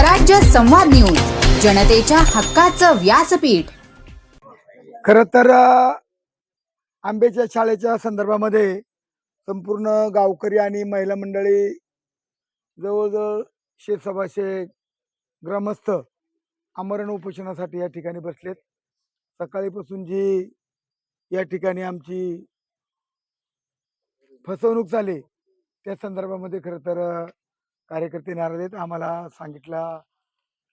स्वराज्य संवाद न्यूज, जनतेच्या हक्काचं व्यासपीठ। खरं तर आंब्याच्या शाळेच्या संदर्भामध्ये संपूर्ण गावकरी आणि महिला मंडळी जवळजवळ 100 ग्रामस्थ आमरण उपोषणासाठी या ठिकाणी बसलेत। सकाळीपासून जी या ठिकाणी आमची फसवणूक झाली त्या संदर्भामध्ये खरं तर कार्यकर्ते नाराज आहेत। आम्हाला सांगितलं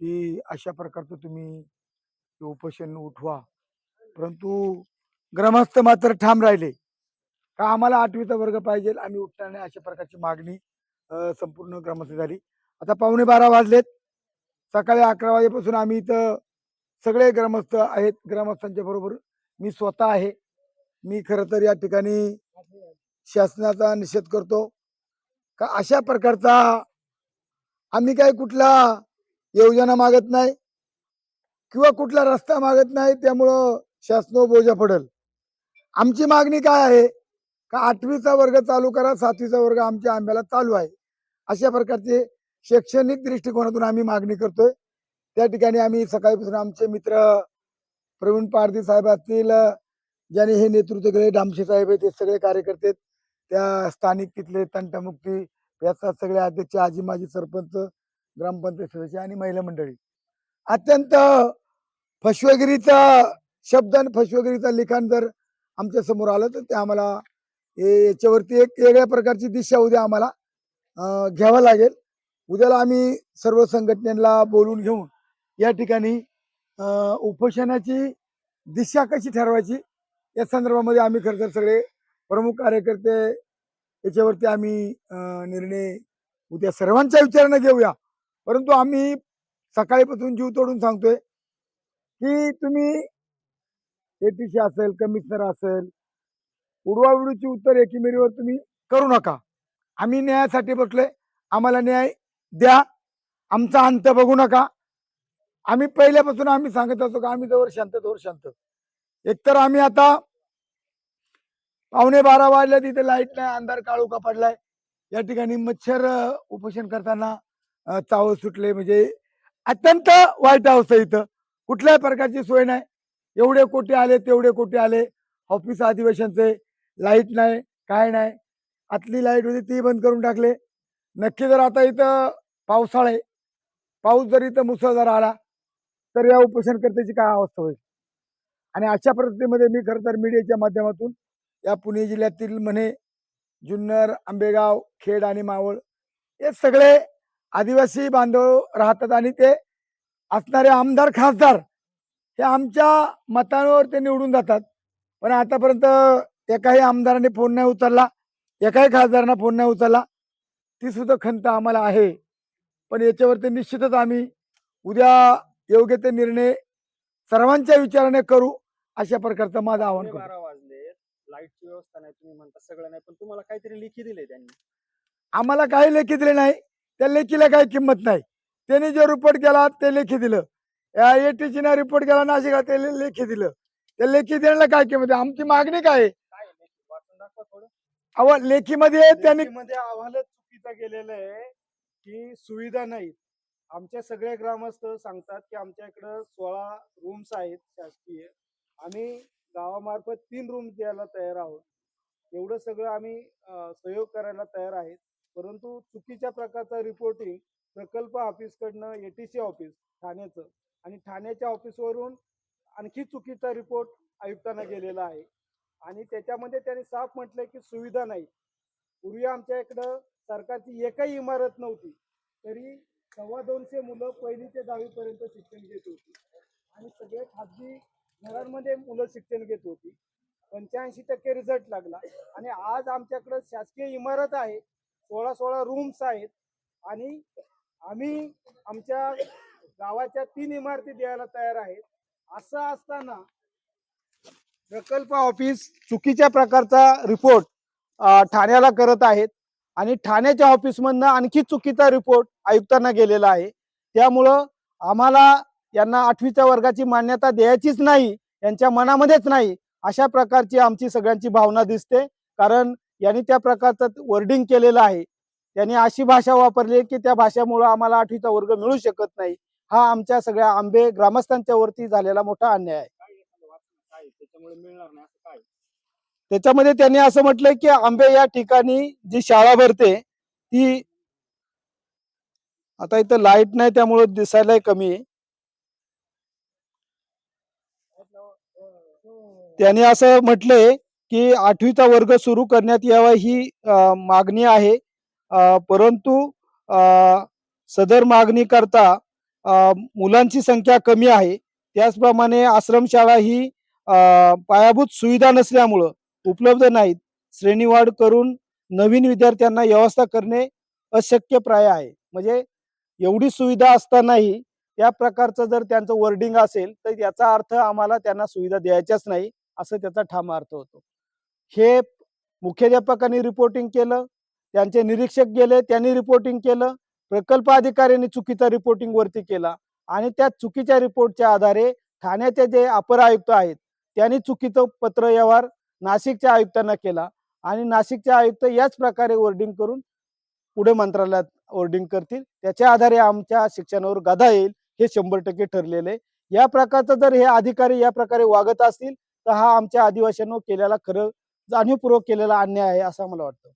की अशा प्रकारचं तुम्ही उपोषण उठवा, परंतु ग्रामस्थ मात्र ठाम राहिले का आम्हाला 8वीचा वर्ग पाहिजे, आम्ही उठणार नाही, अशा प्रकारची मागणी संपूर्ण ग्रामस्थ झाली। आता 11:15 वाजलेत, सकाळी 11 वाजेपासून आम्ही इथं सगळे ग्रामस्थ आहेत। ग्रामस्थांच्या बरोबर मी स्वतः आहे। मी खरं तर या ठिकाणी शासनाचा निषेध करतो का अशा प्रकारचा आम्ही काय कुठला योजना मागत नाही किंवा कुठला रस्ता मागत नाही, त्यामुळं शासनावर बोजा पडेल। आमची मागणी काय आहे का 8वीचा वर्ग चालू करा, 7वीचा वर्ग आमच्या आंब्याला चालू आहे, अशा प्रकारचे शैक्षणिक दृष्टिकोनातून आम्ही मागणी करतोय। त्या ठिकाणी आम्ही सकाळपासून आमचे मित्र प्रवीण पारधी साहेब असतील, ज्यांनी हे नेतृत्व केले, डामशे साहेब आहेत, ते सगळे कार्यकर्ते, त्या स्थानिक तिथले तंटमुक्ती याचा सगळे अध्यक्ष, आजी माजी सरपंच, ग्रामपंचायत सदस्य आणि महिला मंडळी, अत्यंत फसवेगिरीचा शब्द आणि फसवेगिरीचा लिखाण जर आमच्या समोर आलं तर ते आम्हाला याच्यावरती एक वेगळ्या प्रकारची दिशा उद्या आम्हाला घ्यावं लागेल। उद्याला आम्ही सर्व संघटनेला बोलून घेऊन या ठिकाणी उपोषणाची दिशा कशी ठरवायची या संदर्भामध्ये आम्ही खरं तर सगळे प्रमुख कार्यकर्ते याच्यावरती आम्ही निर्णय उद्या सर्वांच्या विचारानं घेऊया। परंतु आम्ही सकाळीपासून जीव तोडून सांगतोय की तुम्ही एटीसी असेल, कमिशनर असेल, उडवाउडवीची उत्तर एकीमेरीवर तुम्ही करू नका। आम्ही न्यायासाठी बसलोय, आम्हाला न्याय द्या, आमचा अंत बघू नका। आम्ही पहिल्यापासून आम्ही सांगत असतो का आम्ही जवळ शांत तोवर शांत। एकतर आम्ही आता 11:15 वाजल्या, तिथे लाईट नाही, अंधार काळोखा पडलाय। या ठिकाणी मच्छर उपोषण करताना चावत सुटले, म्हणजे अत्यंत वाईट अवस्था, इथं कुठल्याही प्रकारची सोय नाही। एवढे कोटी आले, तेवढे कोटी आले, ऑफिस अधिवेशनचे, लाईट नाही, काय नाही। आतली लाईट होती ती बंद करून टाकले। नक्की जर आता इथं पावसाळा आहे, पाऊस जर इथं मुसळधार आला तर या उपोषणकर्त्याची काय अवस्था होईल। आणि अशा परिस्थितीमध्ये मी खरं तर मीडियाच्या माध्यमातून या पुणे जिल्ह्यातील म्हणे, जुन्नर, आंबेगाव, खेड आणि मावळ हे सगळे आदिवासी बांधव राहतात आणि ते असणारे आमदार खासदार हे आमच्या मतांवर ते निवडून जातात। पण आतापर्यंत एकाही आमदाराने फोन नाही उचलला, एकाही खासदारांना फोन नाही उचलला, ती सुद्धा खंत आम्हाला आहे। पण याच्यावरती निश्चितच आम्ही उद्या योग्य ते निर्णय सर्वांच्या विचाराने करू, अशा प्रकारचं माझं आव्हान करतो। 12 वाजले, लाईटची व्यवस्था नाही, तुम्ही म्हणता सगळं नाही, पण तुम्हाला काहीतरी लेखी दिले त्यांनी? आम्हाला काही लेखी दिले नाही, त्या लेखीला काही किंमत नाही। त्यांनी जो रिपोर्ट केला ते लेखी दिलं, एटीसी ने रिपोर्ट केला नाशिकला, ते लेखी दिलं, त्या लेखी देण्याला काय किंमत आहे? आमची मागणी काय आहे? काय लेखी वाचून दाखवा थोडं। अहो, लेखीमध्ये त्यांनी मध्ये अहवालच चुकीचा गेलेला आहे की सुविधा नाही। आमचे सगळे ग्रामस्थ सांगतात की आमच्या इकडं 16 रूम्स आहेत शासकीय, आम्ही गावामार्फत 3 रूम्स द्यायला तयार आहोत, एवढं सगळं आम्ही सहयोग करायला तयार आहेत। परंतु चुकीच्या प्रकारचा रिपोर्टिंग प्रकल्प ऑफिसकडनं एटीसी ऑफिस ठाण्याचं आणि ठाण्याच्या ऑफिसवरून आणखी चुकीचा रिपोर्ट आयुक्तांना गेलेला आहे। आणि त्याच्यामध्ये त्यांनी साफ म्हटलंय की सुविधा नाही। पूर्वी आमच्या इकडं सरकारची एकही इमारत नव्हती, तरी 250 मुलं 1ली ते 10वी पर्यंत शिक्षण घेत होती आणि सगळे खाजगी घरांमध्ये मुलं शिक्षण घेत होती। 85% रिझल्ट लागला आणि आज आमच्याकडे शासकीय इमारत आहे, 16 रूम्स आहेत आणि आम्ही आमच्या गावाच्या 3 इमारती द्यायला तयार आहेत। असं असताना प्रकल्प ऑफिस चुकीच्या प्रकारचा रिपोर्ट ठाण्याला करत आहेत आणि ठाण्याच्या ऑफिसमधनं आणखी चुकीचा रिपोर्ट आयुक्तांना गेलेला आहे। त्यामुळं आम्हाला यांना 8वीच्या वर्गाची मान्यता द्यायचीच नाही, यांच्या मनामध्येच नाही, अशा प्रकारची आमची सगळ्यांची भावना दिसते। कारण यांनी त्या प्रकारचं वर्डिंग केलेलं आहे, त्यांनी अशी भाषा वापरली की त्या भाषेमुळे आम्हाला 8वीचा वर्ग मिळू शकत नाही. हा आमच्या सगळ्या आंबे ग्रामस्थांच्या वरती झालेला मोठा अन्याय आहे. त्याच्यामध्ये त्यांनी असं म्हटलंय की आंबे या ठिकाणी जी शाळा भरते ती, आता इथं लाईट नाही त्यामुळे दिसायलाही कमी आहे. त्यांनी असं म्हटलंय की 8वीचा वर्ग सुरू करण्यात यावा ही मागणी आहे. परंतु सदर मागणी करता मुलांची संख्या कमी आहे. त्याचप्रमाणे आश्रमशाळा ही पायाभूत सुविधा नसल्यामुळं उपलब्ध नाहीत. श्रेणीवाढ करून नवीन विद्यार्थ्यांना व्यवस्था करणे अशक्यप्राय आहे. म्हणजे एवढी सुविधा असतानाही त्या प्रकारचं जर त्यांचं वर्डिंग असेल तर याचा अर्थ आम्हाला त्यांना सुविधा द्यायच्याच नाही असं त्याचा ठाम अर्थ होतो. हे मुख्याध्यापकांनी रिपोर्टिंग केलं, त्यांचे निरीक्षक गेले त्यांनी रिपोर्टिंग केलं, प्रकल्प अधिकाऱ्यांनी चुकीचा रिपोर्टिंग वरती केला आणि त्या चुकीच्या रिपोर्टच्या आधारे ठाण्याचे जे अपर आयुक्त आहेत त्यांनी चुकीचं पत्र व्यवहार नाशिकच्या आयुक्तांना केला आणि नाशिकचे आयुक्त याच प्रकारे वर्डिंग करून पुढे मंत्रालयात वर्डिंग करतील. त्याच्या आधारे आमच्या शिक्षणावर गदा येईल हे 100% ठरलेले. या प्रकारचं जर हे अधिकारी या प्रकारे वागत असतील तर हा आमच्या आदिवासींवर केलेला खरं जाणीवपूर्वक केलेला अन्याय आहे असं मला वाटतं.